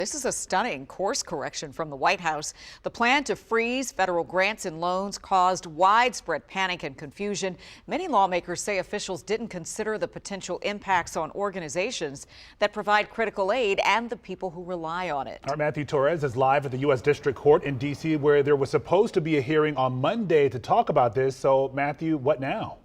This is a stunning course correction from the White House. The plan to freeze federal grants and loans caused widespread panic and confusion. Many lawmakers say officials didn't consider the potential impacts on organizations that provide critical aid and the people who rely on it. Our Matthew Torres is live at the U.S. District Court in D.C., where there was supposed to be a hearing on Monday to talk about this. So, Matthew, what now?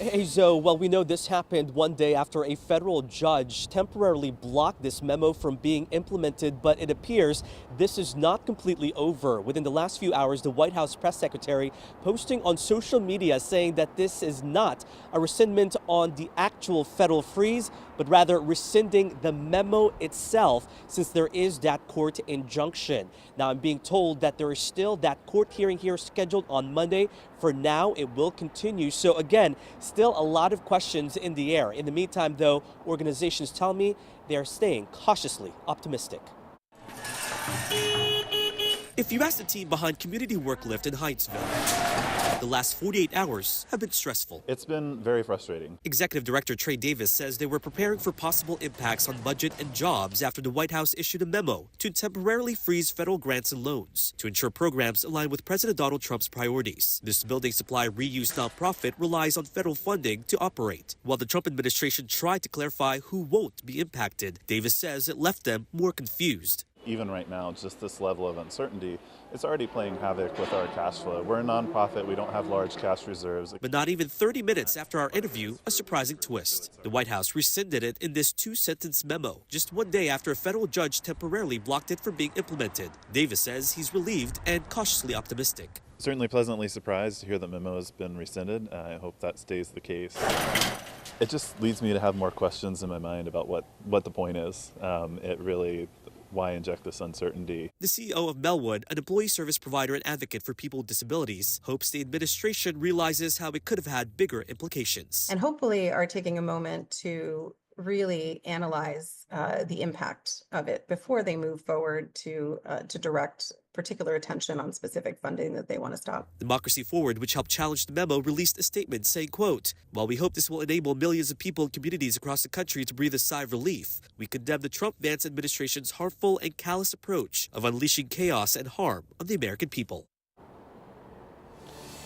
Hey, Zoe, well, we know this happened one day after a federal judge temporarily blocked this memo from being implemented, but it appears this is not completely over. Within the last few hours, the White House press secretary posting on social media saying that this is not a rescindment on the actual federal freeze, but rather rescinding the memo itself, since there is that court injunction. Now, I'm being told that there is still that court hearing here scheduled on Monday. For now, it will continue. So again, still a lot of questions in the air. In the meantime, though, organizations tell me they are staying cautiously optimistic. If you ask the team behind Community Work Lift in Hyattsville, the last 48 hours have been stressful. It's been very frustrating. Executive Director Trey Davis says they were preparing for possible impacts on budget and jobs after the White House issued a memo to temporarily freeze federal grants and loans to ensure programs align with President Donald Trump's priorities. This building supply reuse nonprofit relies on federal funding to operate. While the Trump administration tried to clarify who won't be impacted, Davis says it left them more confused. Even right now, just this level of uncertainty, it's already playing havoc with our cash flow. We're a nonprofit, we don't have large cash reserves. But not even 30 minutes after our interview, a surprising twist. The White House rescinded it in this two-sentence memo, just one day after a federal judge temporarily blocked it from being implemented. Davis says he's relieved and cautiously optimistic. Certainly pleasantly surprised to hear the memo has been rescinded. I hope that stays the case. It just leads me to have more questions in my mind about what the point is. Why inject this uncertainty? The CEO of Melwood, an employee service provider and advocate for people with disabilities, hopes the administration realizes how it could have had bigger implications. And hopefully are taking a moment to really analyze the impact of it before they move forward to direct particular attention on specific funding that they want to stop. Democracy Forward, which helped challenge the memo, released a statement saying, quote, "While we hope this will enable millions of people and communities across the country to breathe a sigh of relief, we condemn the Trump-Vance administration's harmful and callous approach of unleashing chaos and harm on the American people."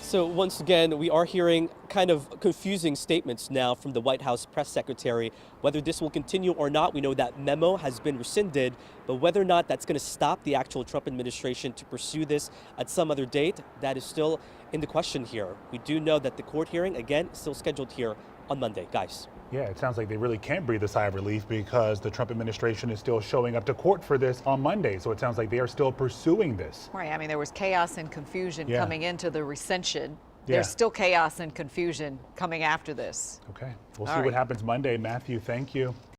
So once again, we are hearing kind of confusing statements now from the White House press secretary. Whether this will continue or not, we know that memo has been rescinded, but whether or not that's going to stop the actual Trump administration to pursue this at some other date, that is still in the question here. We do know that the court hearing, again, is still scheduled here on Monday. Guys. Yeah, it sounds like they really can't breathe a sigh of relief because the Trump administration is still showing up to court for this on Monday. So it sounds like they are still pursuing this. Right. I mean, there was chaos and confusion coming into the rescission. Yeah. There's still chaos and confusion coming after this. Okay. We'll see what happens Monday. Matthew, thank you.